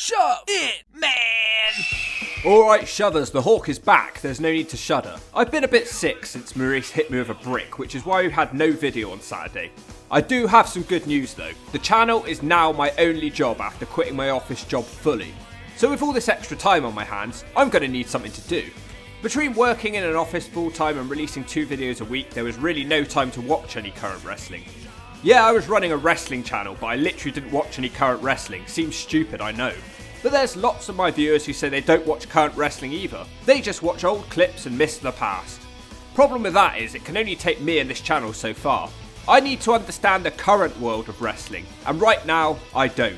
Shove it, man! Alright shovers, the Hawk is back, there's no need to shudder. I've been a bit sick since Maurice hit me with a brick, which is why we've had no video on Saturday. I do have some good news though. The channel is now my only job after quitting my office job fully. So with all this extra time on my hands, I'm going to need something to do. Between working in an office full time and releasing 2 videos a week, there was really no time to watch any current wrestling. Yeah, I was running a wrestling channel, but I literally didn't watch any current wrestling. Seems stupid, I know. But there's lots of my viewers who say they don't watch current wrestling either. They just watch old clips and miss the past. Problem with that is it can only take me and this channel so far. I need to understand the current world of wrestling, and right now, I don't.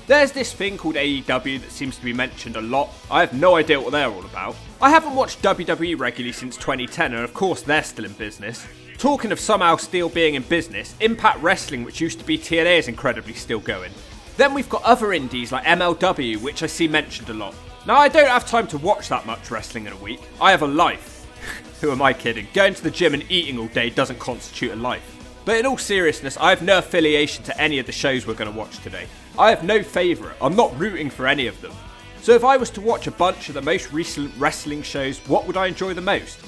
There's this thing called AEW that seems to be mentioned a lot. I have no idea what they're all about. I haven't watched WWE regularly since 2010, and of course they're still in business. Talking of somehow still being in business, Impact Wrestling, which used to be TNA, is incredibly still going. Then we've got other indies like MLW, which I see mentioned a lot. Now I don't have time to watch that much wrestling in a week. I have a life. Who am I kidding? Going to the gym and eating all day doesn't constitute a life. But in all seriousness, I have no affiliation to any of the shows we're going to watch today. I have no favourite. I'm not rooting for any of them. So if I was to watch a bunch of the most recent wrestling shows, what would I enjoy the most?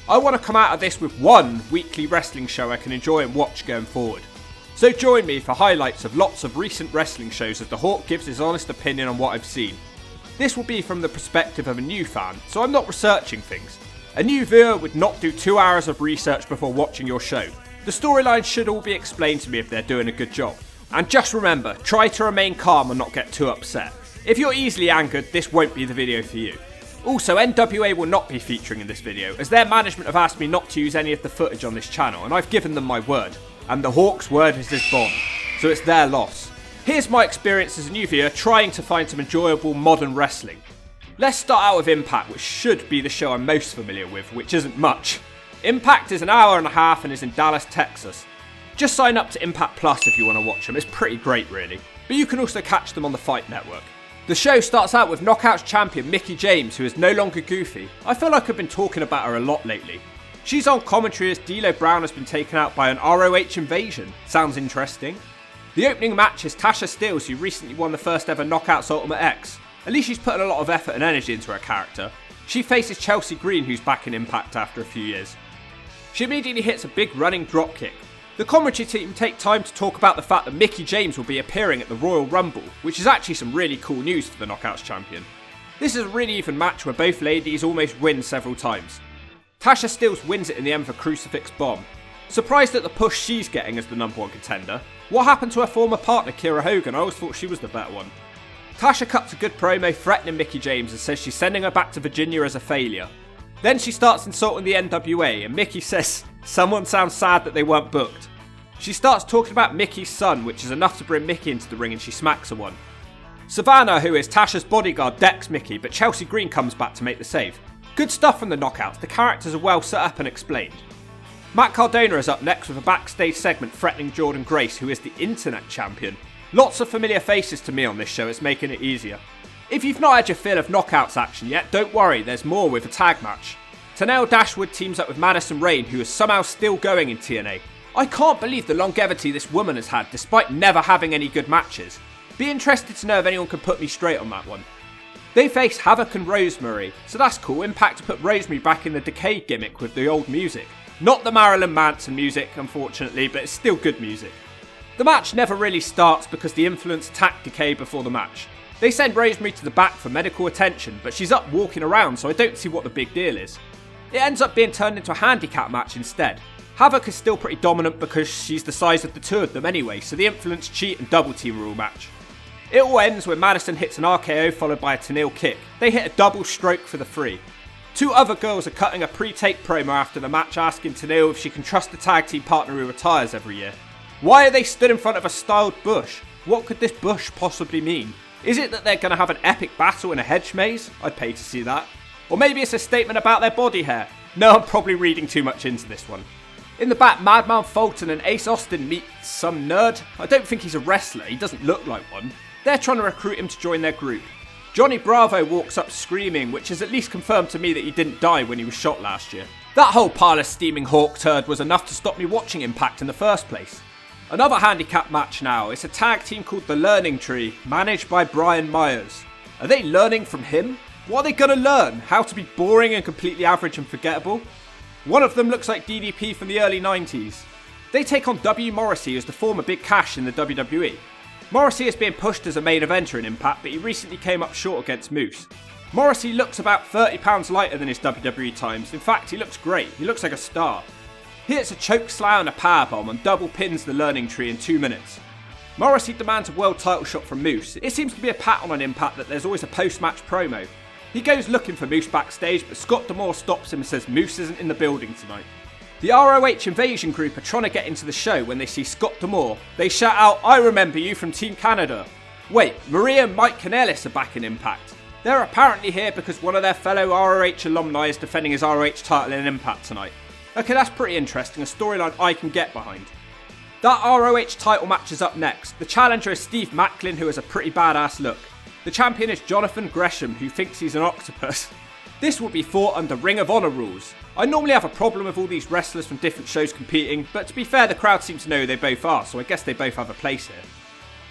I want to come out of this with one weekly wrestling show I can enjoy and watch going forward. So join me for highlights of lots of recent wrestling shows as the Hawk gives his honest opinion on what I've seen. This will be from the perspective of a new fan, so I'm not researching things. A new viewer would not do 2 hours of research before watching your show. The storylines should all be explained to me if they're doing a good job. And just remember, try to remain calm and not get too upset. If you're easily angered, this won't be the video for you. Also, NWA will not be featuring in this video, as their management have asked me not to use any of the footage on this channel, and I've given them my word. And the Hawk's word is his bond, so it's their loss. Here's my experience as a new viewer trying to find some enjoyable modern wrestling. Let's start out with Impact, which should be the show I'm most familiar with, which isn't much. Impact is an hour and a half and is in Dallas, Texas. Just sign up to Impact Plus if you want to watch them, it's pretty great really. But you can also catch them on the Fight Network. The show starts out with Knockouts champion Mickie James, who is no longer goofy. I feel like I've been talking about her a lot lately. She's on commentary as D'Lo Brown has been taken out by an ROH invasion. Sounds interesting. The opening match is Tasha Steelz, who recently won the first ever Knockouts Ultimate X. At least she's putting a lot of effort and energy into her character. She faces Chelsea Green, who's back in Impact after a few years. She immediately hits a big running dropkick. The commentary team take time to talk about the fact that Mickie James will be appearing at the Royal Rumble, which is actually some really cool news for the Knockouts champion. This is a really even match where both ladies almost win several times. Tasha Steelz wins it in the end for Crucifix Bomb. Surprised at the push she's getting as the #1 contender. What happened to her former partner Kiera Hogan? I always thought she was the better one. Tasha cuts a good promo threatening Mickie James and says she's sending her back to Virginia as a failure. Then she starts insulting the NWA and Mickie says someone sounds sad that they weren't booked. She starts talking about Mickey's son, which is enough to bring Mickie into the ring, and she smacks her one. Savannah, who is Tasha's bodyguard, decks Mickie, but Chelsea Green comes back to make the save. Good stuff from the Knockouts, the characters are well set up and explained. Matt Cardona is up next with a backstage segment threatening Jordan Grace, who is the internet champion. Lots of familiar faces to me on this show, it's making it easier. If you've not had your fill of Knockouts action yet, don't worry, there's more with a tag match. Tenelle Dashwood teams up with Madison Rayne, who is somehow still going in TNA. I can't believe the longevity this woman has had despite never having any good matches. Be interested to know if anyone can put me straight on that one. They face Havoc and Rosemary, so that's cool. Impact to put Rosemary back in the Decay gimmick with the old music. Not the Marilyn Manson music, unfortunately, but it's still good music. The match never really starts because the Influence attack Decay before the match. They send Rosemary to the back for medical attention, but she's up walking around, so I don't see what the big deal is. It ends up being turned into a handicap match instead. Havoc is still pretty dominant because she's the size of the two of them anyway, so the Influence cheat and double team rule match. It all ends when Madison hits an RKO followed by a Tenille kick. They hit a double stroke for the 3. 2 other girls are cutting a pre-tape promo after the match asking Tenille if she can trust the tag team partner who retires every year. Why are they stood in front of a styled bush? What could this bush possibly mean? Is it that they're going to have an epic battle in a hedge maze? I'd pay to see that. Or maybe it's a statement about their body hair. No, I'm probably reading too much into this one. In the back, Madman Fulton and Ace Austin meet some nerd. I don't think he's a wrestler, he doesn't look like one. They're trying to recruit him to join their group. Johnny Bravo walks up screaming, which has at least confirmed to me that he didn't die when he was shot last year. That whole pile of steaming Hawk turd was enough to stop me watching Impact in the first place. Another handicap match now. It's a tag team called the Learning Tree, managed by Brian Myers. Are they learning from him? What are they going to learn? How to be boring and completely average and forgettable? One of them looks like DDP from the early 90s. They take on W. Morrissey, who's the former Big Cash in the WWE. Morrissey is being pushed as a main eventer in Impact, but he recently came up short against Moose. Morrissey looks about 30 pounds lighter than his WWE times. In fact, he looks great. He looks like a star. He hits a choke slam and a powerbomb and double pins the Learning Tree in 2 minutes. Morrissey demands a world title shot from Moose. It seems to be a pattern on Impact that there's always a post-match promo. He goes looking for Moose backstage, but Scott D'Amore stops him and says Moose isn't in the building tonight. The ROH Invasion group are trying to get into the show when they see Scott D'Amore. They shout out, "I remember you from Team Canada." Wait, Maria and Mike Kanellis are back in Impact. They're apparently here because one of their fellow ROH alumni is defending his ROH title in Impact tonight. Okay, that's pretty interesting, a storyline I can get behind. That ROH title match is up next. The challenger is Steve Macklin, who has a pretty badass look. The champion is Jonathan Gresham, who thinks he's an octopus. This will be fought under Ring of Honor rules. I normally have a problem with all these wrestlers from different shows competing, but to be fair, the crowd seems to know who they both are, so I guess they both have a place here.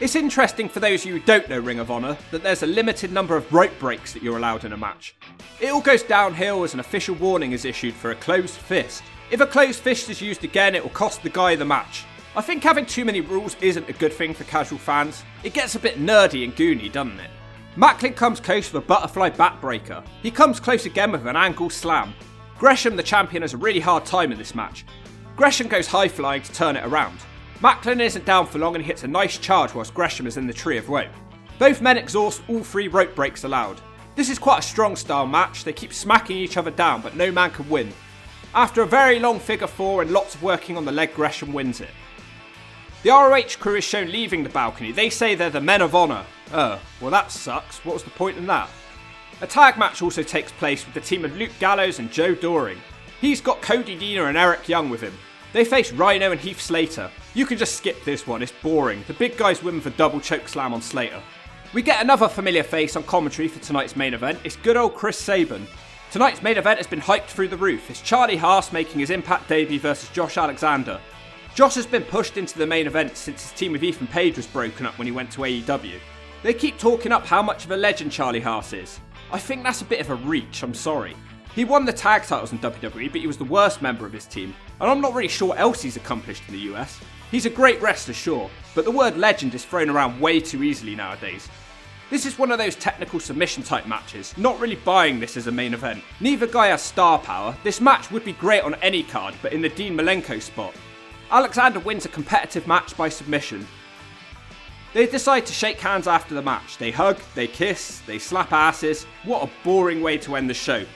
It's interesting for those of you who don't know Ring of Honor that there's a limited number of rope breaks that you're allowed in a match. It all goes downhill as an official warning is issued for a closed fist. If a closed fist is used again, it will cost the guy the match. I think having too many rules isn't a good thing for casual fans. It gets a bit nerdy and goony, doesn't it? Macklin comes close with a butterfly backbreaker. He comes close again with an ankle slam. Gresham, the champion, has a really hard time in this match. Gresham goes high flying to turn it around. Macklin isn't down for long and hits a nice charge whilst Gresham is in the Tree of Woe. Both men exhaust all 3 rope breaks allowed. This is quite a strong style match. They keep smacking each other down, but no man can win. After a very long figure 4 and lots of working on the leg, Gresham wins it. The ROH crew is shown leaving the balcony. They say they're the Men of Honor. Well that sucks. What was the point in that? A tag match also takes place with the team of Luke Gallows and Joe Doring. He's got Cody Deaner and Eric Young with him. They face Rhino and Heath Slater. You can just skip this one, it's boring. The big guys win with a double choke slam on Slater. We get another familiar face on commentary for tonight's main event. It's good old Chris Sabin. Tonight's main event has been hyped through the roof. It's Charlie Haas making his Impact debut versus Josh Alexander. Josh has been pushed into the main event since his team with Ethan Page was broken up when he went to AEW. They keep talking up how much of a legend Charlie Haas is. I think that's a bit of a reach, I'm sorry. He won the tag titles in WWE, but he was the worst member of his team, and I'm not really sure what else he's accomplished in the US. He's a great wrestler, sure, but the word legend is thrown around way too easily nowadays. This is one of those technical submission type matches, not really buying this as a main event. Neither guy has star power. This match would be great on any card, but in the Dean Malenko spot. Alexander wins a competitive match by submission. They decide to shake hands after the match. They hug, they kiss, they slap asses. What a boring way to end the show.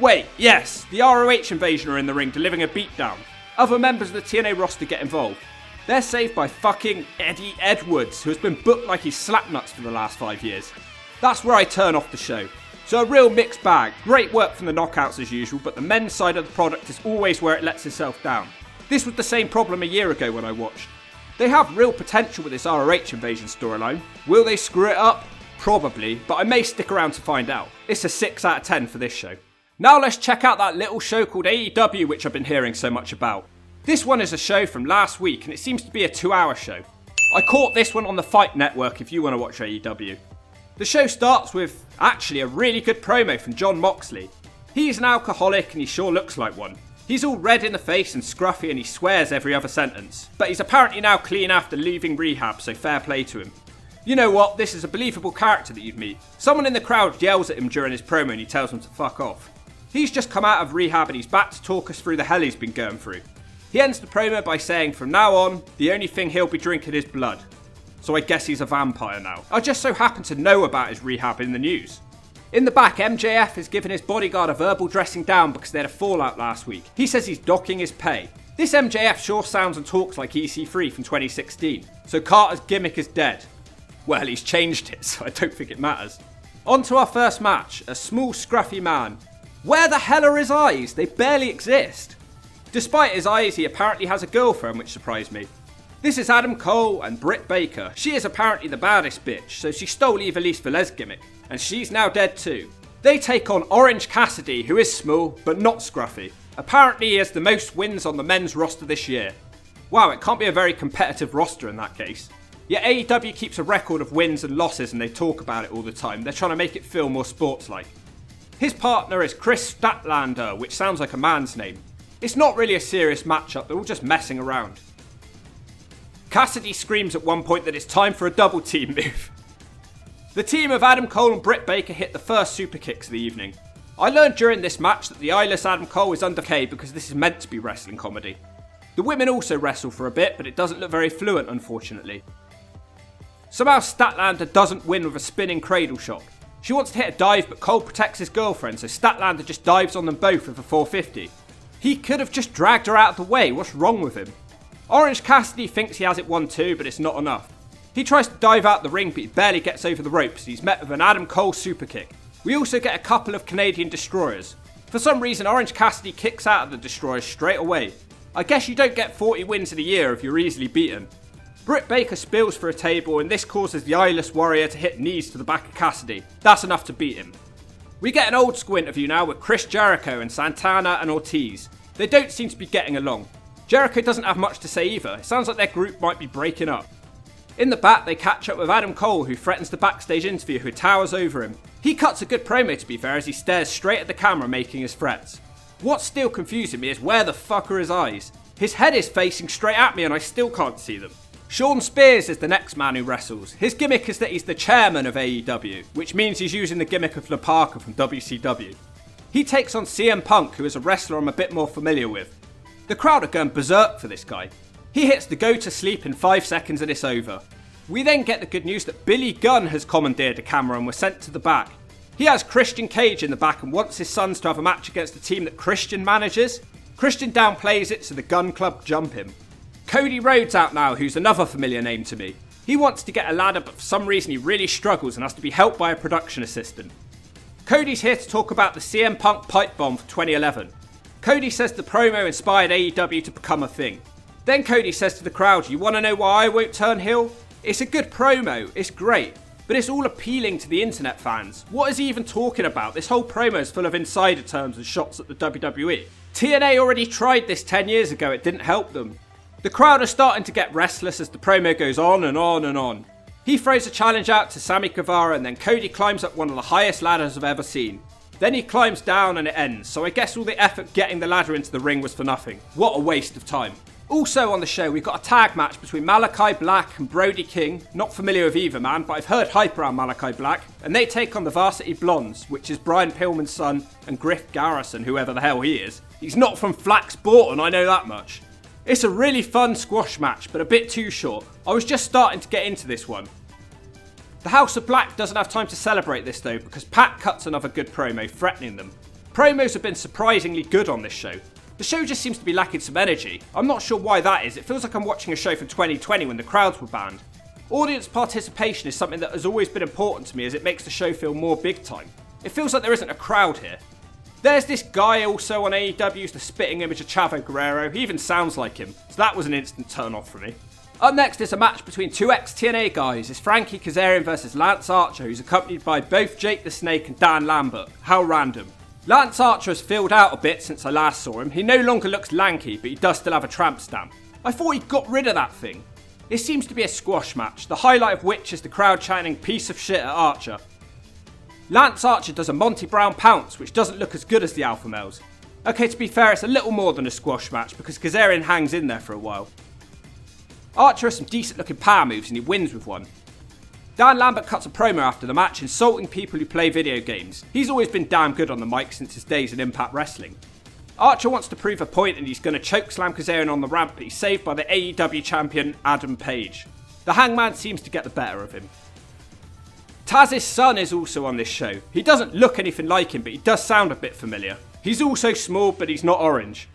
Wait, yes, the ROH Invasion are in the ring delivering a beatdown. Other members of the TNA roster get involved. They're saved by fucking Eddie Edwards, who has been booked like he's slapnuts for the last 5 years. That's where I turn off the show. So a real mixed bag. Great work from the Knockouts as usual, but the men's side of the product is always where it lets itself down. This was the same problem a year ago when I watched. They have real potential with this ROH Invasion storyline. Will they screw it up? Probably, but I may stick around to find out. It's a 6 out of 10 for this show. Now let's check out that little show called AEW, which I've been hearing so much about. This one is a show from last week, and it seems to be a 2-hour show. I caught this one on the Fight Network if you want to watch AEW. The show starts with, actually, a really good promo from Jon Moxley. He's an alcoholic and he sure looks like one. He's all red in the face and scruffy and he swears every other sentence. But he's apparently now clean after leaving rehab, so fair play to him. You know what, this is a believable character that you'd meet. Someone in the crowd yells at him during his promo and he tells him to fuck off. He's just come out of rehab and he's back to talk us through the hell he's been going through. He ends the promo by saying from now on, the only thing he'll be drinking is blood. So I guess he's a vampire now. I just so happen to know about his rehab in the news. In the back, MJF is giving his bodyguard a verbal dressing down because they had a fallout last week. He says he's docking his pay. This MJF sure sounds and talks like EC3 from 2016. So Carter's gimmick is dead. Well, he's changed it, so I don't think it matters. On to our first match, a small scruffy man. Where the hell are his eyes? They barely exist. Despite his eyes, he apparently has a girlfriend, which surprised me. This is Adam Cole and Britt Baker. She is apparently the baddest bitch, so she stole Ivelisse Velez gimmick, and she's now dead too. They take on Orange Cassidy, who is small, but not scruffy. Apparently he has the most wins on the men's roster this year. Wow, it can't be a very competitive roster in that case. Yet AEW keeps a record of wins and losses and they talk about it all the time. They're trying to make it feel more sports-like. His partner is Chris Statlander, which sounds like a man's name. It's not really a serious matchup, they're all just messing around. Cassidy screams at one point that it's time for a double team move. The team of Adam Cole and Britt Baker hit the first super kicks of the evening. I learned during this match that the eyeless Adam Cole is under K because this is meant to be wrestling comedy. The women also wrestle for a bit, but it doesn't look very fluent, unfortunately. Somehow Statlander doesn't win with a spinning cradle shot. She wants to hit a dive, but Cole protects his girlfriend, so Statlander just dives on them both with a 450. He could have just dragged her out of the way, what's wrong with him? Orange Cassidy thinks he has it 1-2, but it's not enough. He tries to dive out the ring, but he barely gets over the ropes, and he's met with an Adam Cole super kick. We also get a couple of Canadian destroyers. For some reason, Orange Cassidy kicks out of the destroyers straight away. I guess you don't get 40 wins in a year if you're easily beaten. Britt Baker spills for a table, and this causes the eyeless warrior to hit knees to the back of Cassidy. That's enough to beat him. We get an old school interview now with Chris Jericho and Santana and Ortiz. They don't seem to be getting along. Jericho doesn't have much to say either. It sounds like their group might be breaking up. In the back, they catch up with Adam Cole, who threatens the backstage interview, who towers over him. He cuts a good promo, to be fair, as he stares straight at the camera making his threats. What's still confusing me is where the fuck are his eyes? His head is facing straight at me and I still can't see them. Shawn Spears is the next man who wrestles. His gimmick is that he's the chairman of AEW, which means he's using the gimmick of Le Parker from WCW. He takes on CM Punk, who is a wrestler I'm a bit more familiar with. The crowd are going berserk for this guy. He hits the go to sleep in 5 seconds and it's over. We then get the good news that Billy Gunn has commandeered a camera and was sent to the back. He has Christian Cage in the back and wants his sons to have a match against the team that Christian manages. Christian downplays it, so the Gun Club jump him. Cody Rhodes out now, who's another familiar name to me. He wants to get a ladder, but for some reason he really struggles and has to be helped by a production assistant. Cody's here to talk about the CM Punk pipe bomb for 2011. Cody says the promo inspired AEW to become a thing. Then Cody says to the crowd, "You want to know why I won't turn heel? It's a good promo, it's great, but it's all appealing to the internet fans. What is he even talking about? This whole promo is full of insider terms and shots at the WWE. TNA already tried this 10 years ago, it didn't help them." The crowd are starting to get restless as the promo goes on and on and on. He throws a challenge out to Sammy Guevara and then Cody climbs up one of the highest ladders I've ever seen. Then he climbs down and it ends, so I guess all the effort getting the ladder into the ring was for nothing. What a waste of time. Also on the show, we've got a tag match between Malachi Black and Brody King. Not familiar with either man, but I've heard hype around Malachi Black. And they take on the Varsity Blondes, which is Brian Pillman's son and Griff Garrison, whoever the hell he is. He's not from Flax Borton, I know that much. It's a really fun squash match, but a bit too short. I was just starting to get into this one. The House of Black doesn't have time to celebrate this though, because Pat cuts another good promo, threatening them. Promos have been surprisingly good on this show. The show just seems to be lacking some energy. I'm not sure why that is. It feels like I'm watching a show from 2020 when the crowds were banned. Audience participation is something that has always been important to me as it makes the show feel more big time. It feels like there isn't a crowd here. There's this guy also on AEW's the spitting image of Chavo Guerrero. He even sounds like him, so that was an instant turn off for me. Up next is a match between two ex-TNA guys. It's Frankie Kazarian versus Lance Archer, who's accompanied by both Jake the Snake and Dan Lambert. How random. Lance Archer has filled out a bit since I last saw him. He no longer looks lanky, but he does still have a tramp stamp. I thought he got rid of that thing. It seems to be a squash match, the highlight of which is the crowd chanting "piece of shit" at Archer. Lance Archer does a Monty Brown pounce, which doesn't look as good as the Alpha Males. Okay, to be fair, it's a little more than a squash match because Kazarian hangs in there for a while. Archer has some decent looking power moves and he wins with one. Dan Lambert cuts a promo after the match insulting people who play video games. He's always been damn good on the mic since his days in Impact Wrestling. Archer wants to prove a point and he's going to chokeslam Kazarian on the ramp, but he's saved by the AEW champion Adam Page. The Hangman seems to get the better of him. Taz's son is also on this show. He doesn't look anything like him, but he does sound a bit familiar. He's also small, but he's not orange.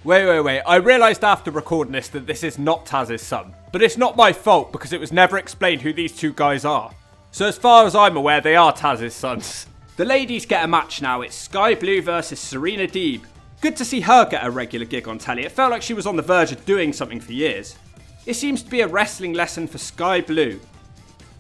Wait. I realised after recording this that this is not Taz's son. But it's not my fault because it was never explained who these two guys are. So as far as I'm aware, they are Taz's sons. The ladies get a match now. It's Sky Blue versus Serena Deeb. Good to see her get a regular gig on telly. It felt like she was on the verge of doing something for years. It seems to be a wrestling lesson for Sky Blue.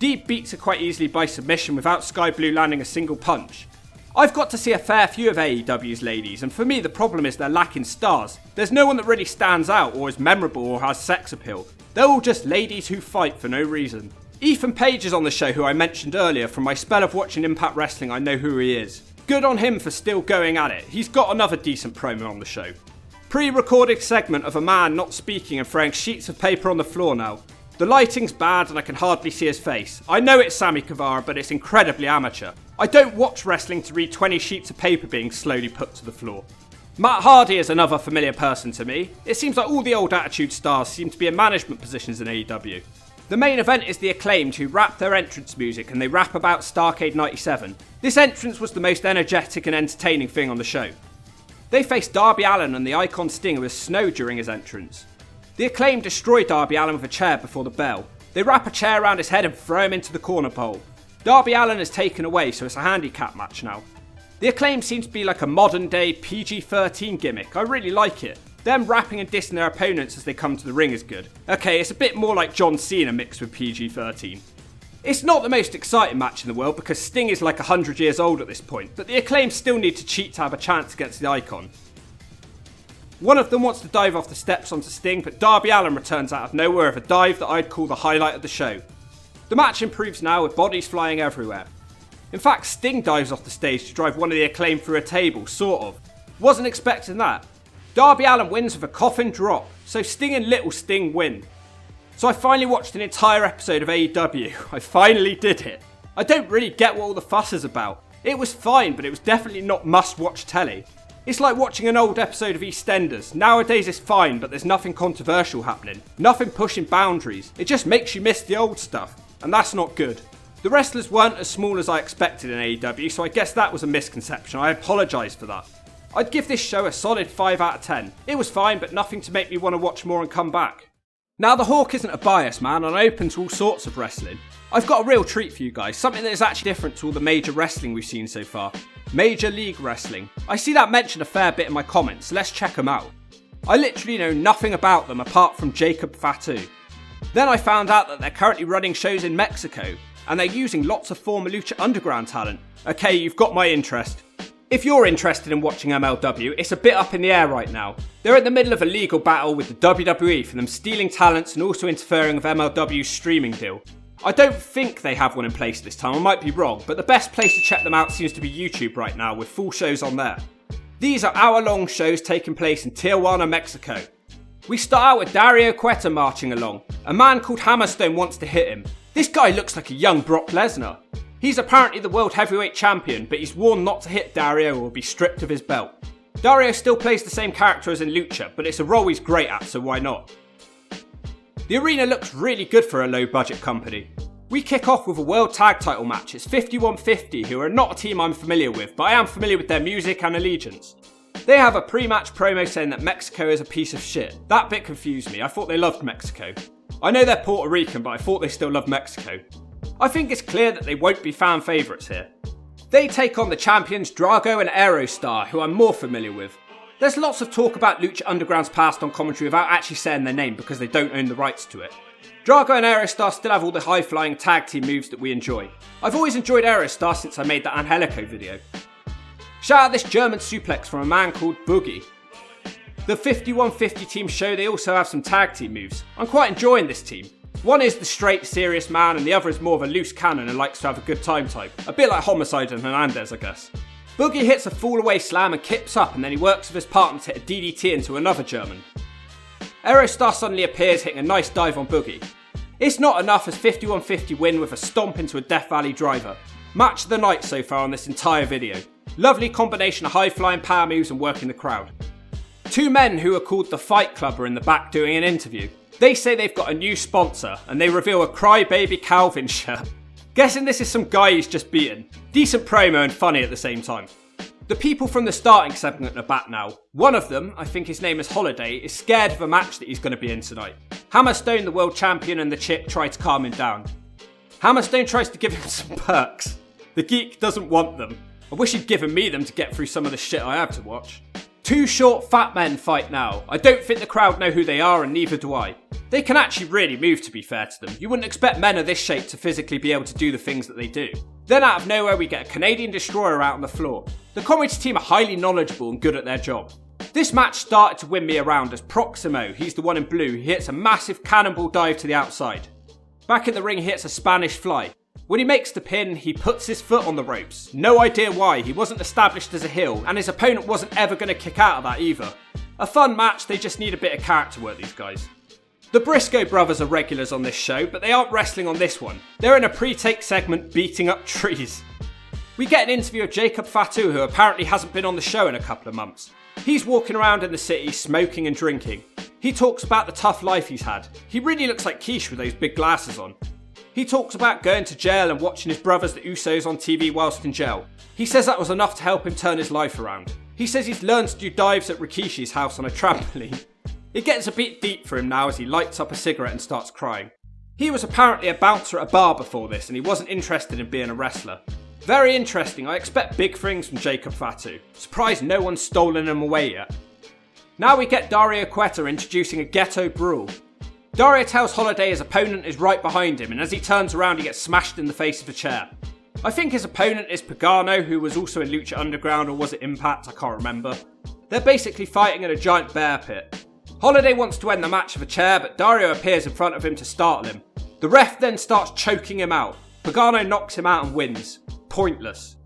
Deeb beats her quite easily by submission without Sky Blue landing a single punch. I've got to see a fair few of AEW's ladies, and for me the problem is they're lacking stars. There's no one that really stands out or is memorable or has sex appeal. They're all just ladies who fight for no reason. Ethan Page is on the show, who I mentioned earlier. From my spell of watching Impact Wrestling, I know who he is. Good on him for still going at it. He's got another decent promo on the show. Pre-recorded segment of a man not speaking and throwing sheets of paper on the floor now. The lighting's bad and I can hardly see his face. I know it's Sammy Guevara, but it's incredibly amateur. I don't watch wrestling to read 20 sheets of paper being slowly put to the floor. Matt Hardy is another familiar person to me. It seems like all the old Attitude stars seem to be in management positions in AEW. The main event is the Acclaimed, who rap their entrance music and they rap about Starrcade 97. This entrance was the most energetic and entertaining thing on the show. They faced Darby Allin and the Icon Stinger with snow during his entrance. The Acclaimed destroy Darby Allin with a chair before the bell. They wrap a chair around his head and throw him into the corner pole. Darby Allin is taken away, so it's a handicap match now. The Acclaimed seems to be like a modern day PG-13 gimmick. I really like it. Them rapping and dissing their opponents as they come to the ring is good. Okay, it's a bit more like John Cena mixed with PG-13. It's not the most exciting match in the world because Sting is like 100 years old at this point, but the Acclaimed still need to cheat to have a chance against the Icon. One of them wants to dive off the steps onto Sting, but Darby Allin returns out of nowhere with a dive that I'd call the highlight of the show. The match improves now with bodies flying everywhere. In fact, Sting dives off the stage to drive one of the Acclaimed through a table, sort of. Wasn't expecting that. Darby Allin wins with a coffin drop, so Sting and Little Sting win. So I finally watched an entire episode of AEW. I finally did it. I don't really get what all the fuss is about. It was fine, but it was definitely not must-watch telly. It's like watching an old episode of EastEnders. Nowadays it's fine, but there's nothing controversial happening. Nothing pushing boundaries. It just makes you miss the old stuff, and that's not good. The wrestlers weren't as small as I expected in AEW, so I guess that was a misconception. I apologise for that. I'd give this show a solid 5 out of 10. It was fine, but nothing to make me want to watch more and come back. Now, the Hawk isn't a bias, man, and I'm open to all sorts of wrestling. I've got a real treat for you guys, something that is actually different to all the major wrestling we've seen so far. Major League Wrestling. I see that mentioned a fair bit in my comments, so let's check them out. I literally know nothing about them apart from Jacob Fatu. Then I found out that they're currently running shows in Mexico, and they're using lots of former Lucha Underground talent. Okay, you've got my interest. If you're interested in watching MLW, it's a bit up in the air right now. They're in the middle of a legal battle with the WWE for them stealing talents and also interfering with MLW's streaming deal. I don't think they have one in place this time, I might be wrong, but the best place to check them out seems to be YouTube right now, with full shows on there. These are hour-long shows taking place in Tijuana, Mexico. We start out with Dario Cueta marching along. A man called Hammerstone wants to hit him. This guy looks like a young Brock Lesnar. He's apparently the World Heavyweight Champion, but he's warned not to hit Dario or will be stripped of his belt. Dario still plays the same character as in Lucha, but it's a role he's great at, so why not? The arena looks really good for a low-budget company. We kick off with a World Tag Title match. It's 5150, who are not a team I'm familiar with, but I am familiar with their music and allegiance. They have a pre-match promo saying that Mexico is a piece of shit. That bit confused me. I thought they loved Mexico. I know they're Puerto Rican, but I thought they still loved Mexico. I think it's clear that they won't be fan favourites here. They take on the champions Drago and Aerostar, who I'm more familiar with. There's lots of talk about Lucha Underground's past on commentary without actually saying their name because they don't own the rights to it. Drago and Aerostar still have all the high-flying tag team moves that we enjoy. I've always enjoyed Aerostar since I made that Angelico video. Shout out this German suplex from a man called Boogie. The 5150 team show they also have some tag team moves. I'm quite enjoying this team. One is the straight, serious man, and the other is more of a loose cannon and likes to have a good time type. A bit like Homicide and Hernandez, I guess. Boogie hits a fall-away slam and kips up, and then he works with his partner to hit a DDT into another German. Aerostar suddenly appears, hitting a nice dive on Boogie. It's not enough as 5150 win with a stomp into a Death Valley driver. Match of the night so far on this entire video. Lovely combination of high-flying power moves and working the crowd. Two men who are called the Fight Club are in the back doing an interview. They say they've got a new sponsor, and they reveal a Crybaby Calvin shirt. Guessing this is some guy he's just beaten. Decent promo and funny at the same time. The people from the starting segment are back now. One of them, I think his name is Holiday, is scared of a match that he's going to be in tonight. Hammerstone, the world champion, and the chick try to calm him down. Hammerstone tries to give him some perks. The geek doesn't want them. I wish he'd given me them to get through some of the shit I have to watch. Two short fat men fight now. I don't think the crowd know who they are, and neither do I. They can actually really move, to be fair to them. You wouldn't expect men of this shape to physically be able to do the things that they do. Then out of nowhere we get a Canadian Destroyer out on the floor. The commentary team are highly knowledgeable and good at their job. This match started to win me around as Proximo, he's the one in blue, he hits a massive cannonball dive to the outside. Back in the ring he hits a Spanish fly. When he makes the pin, he puts his foot on the ropes. No idea why, he wasn't established as a heel and his opponent wasn't ever going to kick out of that either. A fun match, they just need a bit of character work, these guys. The Briscoe brothers are regulars on this show, but they aren't wrestling on this one. They're in a pre-take segment beating up trees. We get an interview of Jacob Fatu, who apparently hasn't been on the show in a couple of months. He's walking around in the city smoking and drinking. He talks about the tough life he's had. He really looks like Quiche with those big glasses on. He talks about going to jail and watching his brothers the Usos on TV whilst in jail. He says that was enough to help him turn his life around. He says he's learned to do dives at Rikishi's house on a trampoline. It gets a bit deep for him now as he lights up a cigarette and starts crying. He was apparently a bouncer at a bar before this and he wasn't interested in being a wrestler. Very interesting, I expect big things from Jacob Fatu. Surprised no one's stolen him away yet. Now we get Dario Cueta introducing a ghetto brawl. Dario tells Holiday his opponent is right behind him and as he turns around he gets smashed in the face of a chair. I think his opponent is Pagano, who was also in Lucha Underground, or was it Impact, I can't remember. They're basically fighting in a giant bear pit. Holiday wants to end the match with a chair, but Dario appears in front of him to startle him. The ref then starts choking him out. Pagano knocks him out and wins. Pointless.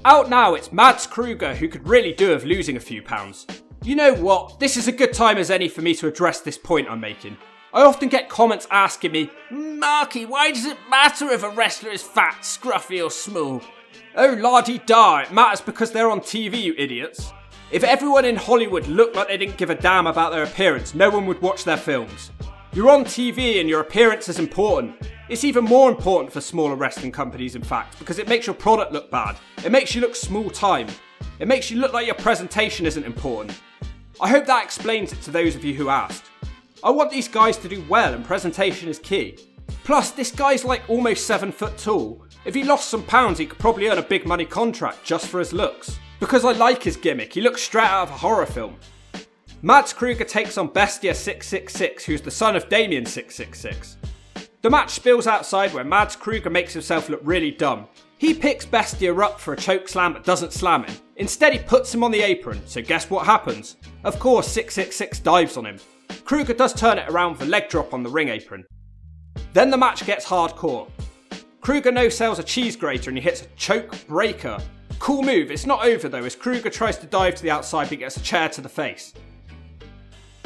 Out now, it's Mads Kruger, who could really do with losing a few pounds. You know what, this is a good time as any for me to address this point I'm making. I often get comments asking me, Marky, why does it matter if a wrestler is fat, scruffy or small? Oh la-di-da, it matters because they're on TV, you idiots. If everyone in Hollywood looked like they didn't give a damn about their appearance, no one would watch their films. You're on TV and your appearance is important. It's even more important for smaller wrestling companies, in fact, because it makes your product look bad. It makes you look small time. It makes you look like your presentation isn't important. I hope that explains it to those of you who asked. I want these guys to do well and presentation is key. Plus, this guy's like almost 7 foot tall. If he lost some pounds, he could probably earn a big money contract just for his looks. Because I like his gimmick, he looks straight out of a horror film. Mads Kruger takes on Bestia 666, who's the son of Damien 666. The match spills outside where Mads Kruger makes himself look really dumb. He picks Bestia up for a choke slam but doesn't slam him. Instead he puts him on the apron, so guess what happens? Of course 666 dives on him. Kruger does turn it around with a leg drop on the ring apron. Then the match gets hardcore. Kruger no-sells a cheese grater and he hits a choke breaker. Cool move, it's not over though as Kruger tries to dive to the outside but gets a chair to the face.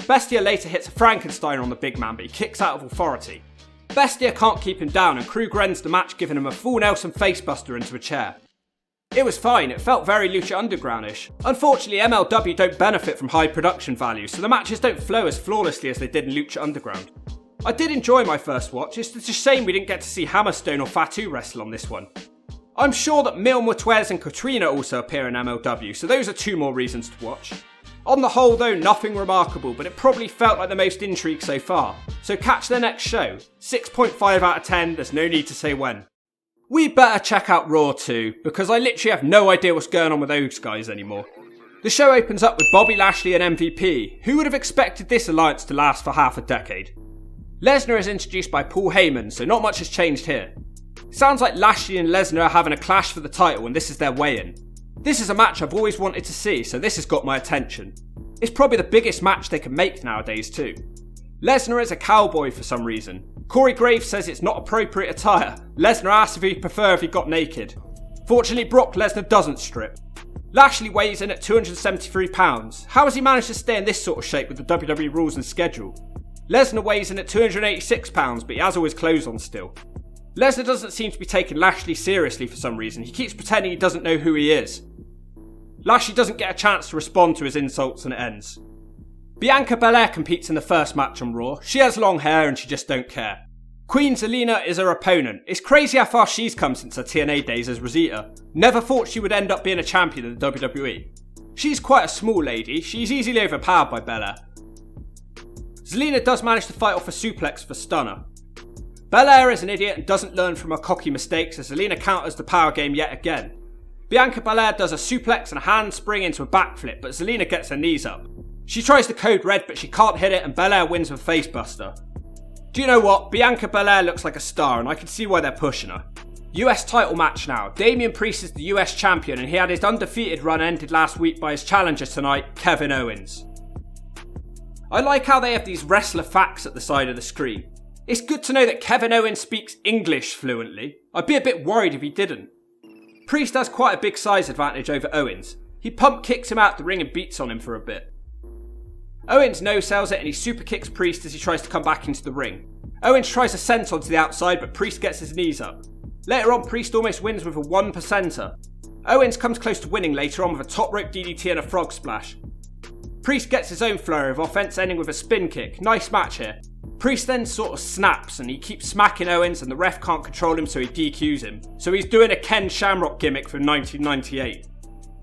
Bestia later hits a Frankenstein on the big man but he kicks out of authority. Bestia can't keep him down and Kruger ends the match giving him a full Nelson facebuster into a chair. It was fine, it felt very Lucha Underground-ish. Unfortunately MLW don't benefit from high production value so the matches don't flow as flawlessly as they did in Lucha Underground. I did enjoy my first watch, it's just a shame we didn't get to see Hammerstone or Fatu wrestle on this one. I'm sure that Mil Muertes and Katrina also appear in MLW, so those are 2 more reasons to watch. On the whole though, nothing remarkable, but it probably felt like the most intrigue so far. So catch the next show. 6.5 out of 10, there's no need to say when. We better check out Raw too, because I literally have no idea what's going on with those guys anymore. The show opens up with Bobby Lashley and MVP. Who would have expected this alliance to last for half a decade? Lesnar is introduced by Paul Heyman, so not much has changed here. Sounds like Lashley and Lesnar are having a clash for the title and this is their weigh-in. This is a match I've always wanted to see, so this has got my attention. It's probably the biggest match they can make nowadays too. Lesnar is a cowboy for some reason. Corey Graves says it's not appropriate attire. Lesnar asks if he'd prefer if he got naked. Fortunately, Brock Lesnar doesn't strip. Lashley weighs in at 273 pounds. How has he managed to stay in this sort of shape with the WWE rules and schedule? Lesnar weighs in at 286 pounds, but he has all his clothes on still. Lesnar doesn't seem to be taking Lashley seriously for some reason. He keeps pretending he doesn't know who he is. Lashley doesn't get a chance to respond to his insults and it ends. Bianca Belair competes in the first match on Raw. She has long hair and she just don't care. Queen Zelina is her opponent. It's crazy how far she's come since her TNA days as Rosita. Never thought she would end up being a champion in the WWE. She's quite a small lady. She's easily overpowered by Belair. Zelina does manage to fight off a suplex for Stunner. Belair is an idiot and doesn't learn from her cocky mistakes as Zelina counters the power game yet again. Bianca Belair does a suplex and a handspring into a backflip, but Zelina gets her knees up. She tries the code red, but she can't hit it and Belair wins with a facebuster. Do you know what? Bianca Belair looks like a star and I can see why they're pushing her. US title match now. Damian Priest is the US champion and he had his undefeated run ended last week by his challenger tonight, Kevin Owens. I like how they have these wrestler facts at the side of the screen. It's good to know that Kevin Owens speaks English fluently. I'd be a bit worried if he didn't. Priest has quite a big size advantage over Owens. He pump kicks him out the ring and beats on him for a bit. Owens no-sells it and he super kicks Priest as he tries to come back into the ring. Owens tries a senton to the outside but Priest gets his knees up. Later on, Priest almost wins with a 1%er. Owens comes close to winning later on with a top rope DDT and a frog splash. Priest gets his own flurry of offense ending with a spin kick. Nice match here. Priest then sort of snaps and he keeps smacking Owens and the ref can't control him so he DQs him. So he's doing a Ken Shamrock gimmick from 1998.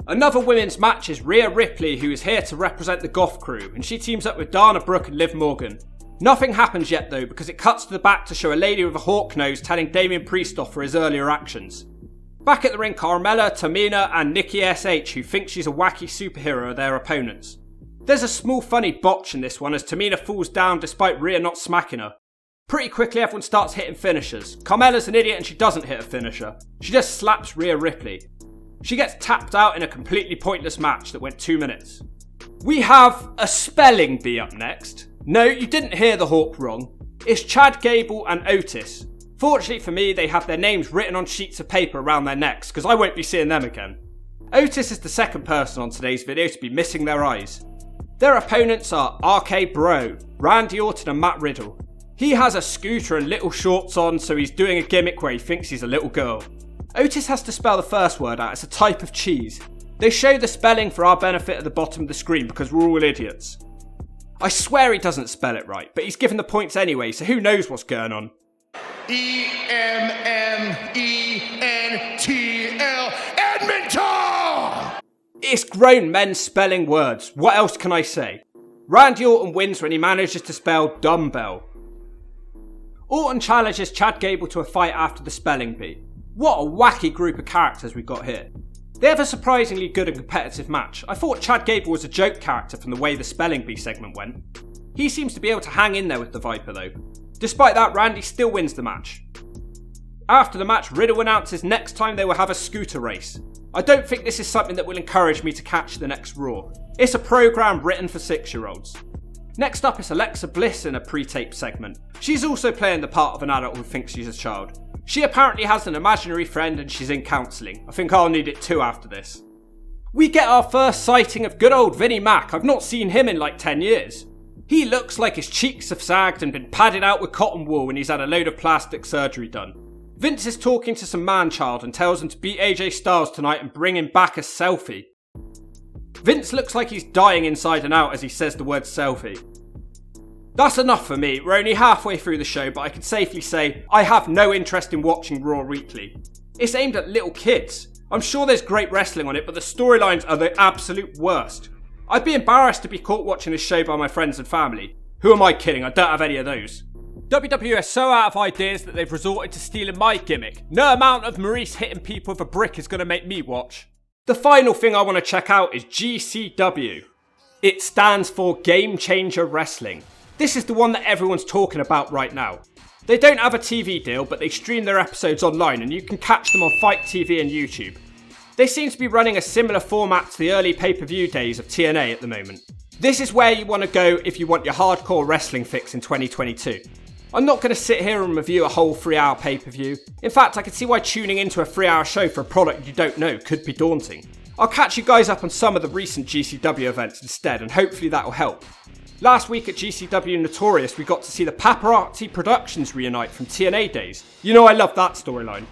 Another women's match is Rhea Ripley, who is here to represent the Goth crew, and she teams up with Dana Brooke and Liv Morgan. Nothing happens yet though because it cuts to the back to show a lady with a hawk nose telling Damian Priest off for his earlier actions. Back at the ring, Carmella, Tamina and Nikki SH, who think she's a wacky superhero, are their opponents. There's a small funny botch in this one as Tamina falls down despite Rhea not smacking her. Pretty quickly everyone starts hitting finishers. Carmella's an idiot and she doesn't hit a finisher. She just slaps Rhea Ripley. She gets tapped out in a completely pointless match that went 2 minutes. We have a spelling bee up next. No, you didn't hear the hawk wrong. It's Chad Gable and Otis. Fortunately for me, they have their names written on sheets of paper around their necks, because I won't be seeing them again. Otis is the second person on today's video to be missing their eyes. Their opponents are RK Bro, Randy Orton and Matt Riddle. He has a scooter and little shorts on, so he's doing a gimmick where he thinks he's a little girl. Otis has to spell the first word out as a type of cheese. They show the spelling for our benefit at the bottom of the screen because we're all idiots. I swear he doesn't spell it right, but he's given the points anyway, so who knows what's going on. EMMENTAL, EMMENTAL! It's grown men spelling words, what else can I say? Randy Orton wins when he manages to spell dumbbell. Orton challenges Chad Gable to a fight after the spelling bee. What a wacky group of characters we've got here. They have a surprisingly good and competitive match. I thought Chad Gable was a joke character from the way the spelling bee segment went. He seems to be able to hang in there with the Viper though. Despite that, Randy still wins the match. After the match, Riddle announces next time they will have a scooter race. I don't think this is something that will encourage me to catch the next Raw. It's a programme written for 6-year-olds. Next up is Alexa Bliss in a pre-tape segment. She's also playing the part of an adult who thinks she's a child. She apparently has an imaginary friend and she's in counselling. I think I'll need it too after this. We get our first sighting of good old Vinnie Mac. I've not seen him in like 10 years. He looks like his cheeks have sagged and been padded out with cotton wool and he's had a load of plastic surgery done. Vince is talking to some man-child and tells him to beat AJ Styles tonight and bring him back a selfie. Vince looks like he's dying inside and out as he says the word selfie. That's enough for me. We're only halfway through the show, but I can safely say I have no interest in watching Raw Weekly. It's aimed at little kids. I'm sure there's great wrestling on it, but the storylines are the absolute worst. I'd be embarrassed to be caught watching this show by my friends and family. Who am I kidding? I don't have any of those. WWE is so out of ideas that they've resorted to stealing my gimmick. No amount of Maurice hitting people with a brick is going to make me watch. The final thing I want to check out is GCW. It stands for Game Changer Wrestling. This is the one that everyone's talking about right now. They don't have a TV deal, but they stream their episodes online and you can catch them on Fight TV and YouTube. They seem to be running a similar format to the early pay-per-view days of TNA at the moment. This is where you want to go if you want your hardcore wrestling fix in 2022. I'm not going to sit here and review a whole 3-hour pay-per-view. In fact, I can see why tuning into a 3-hour show for a product you don't know could be daunting. I'll catch you guys up on some of the recent GCW events instead, and hopefully that'll help. Last week at GCW Notorious, we got to see the Paparazzi Productions reunite from TNA days. You know I love that storyline.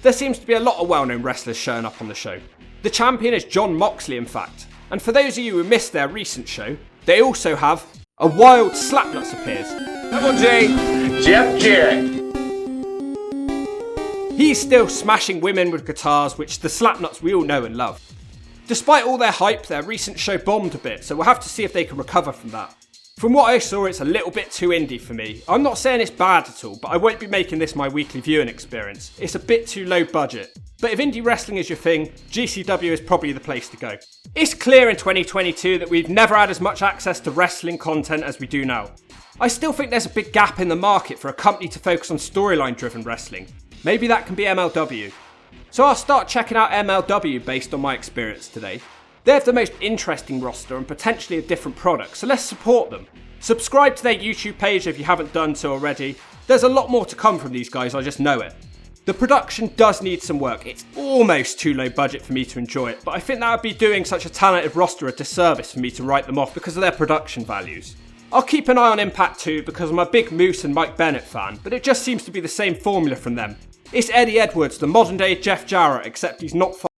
There seems to be a lot of well-known wrestlers showing up on the show. The champion is Jon Moxley, in fact. And for those of you who missed their recent show, they also have a wild Slapnuts appears. Double J, Jeff Jarrett. He's still smashing women with guitars, which the Slapnuts we all know and love. Despite all their hype, their recent show bombed a bit, so we'll have to see if they can recover from that. From what I saw, it's a little bit too indie for me. I'm not saying it's bad at all, but I won't be making this my weekly viewing experience. It's a bit too low budget. But if indie wrestling is your thing, GCW is probably the place to go. It's clear in 2022 that we've never had as much access to wrestling content as we do now. I still think there's a big gap in the market for a company to focus on storyline-driven wrestling. Maybe that can be MLW. So I'll start checking out MLW based on my experience today. They have the most interesting roster and potentially a different product, so let's support them. Subscribe to their YouTube page if you haven't done so already. There's a lot more to come from these guys, I just know it. The production does need some work. It's almost too low budget for me to enjoy it, but I think that would be doing such a talented roster a disservice for me to write them off because of their production values. I'll keep an eye on Impact too because I'm a big Moose and Mike Bennett fan, but it just seems to be the same formula from them. It's Eddie Edwards, the modern day Jeff Jarrett, except he's not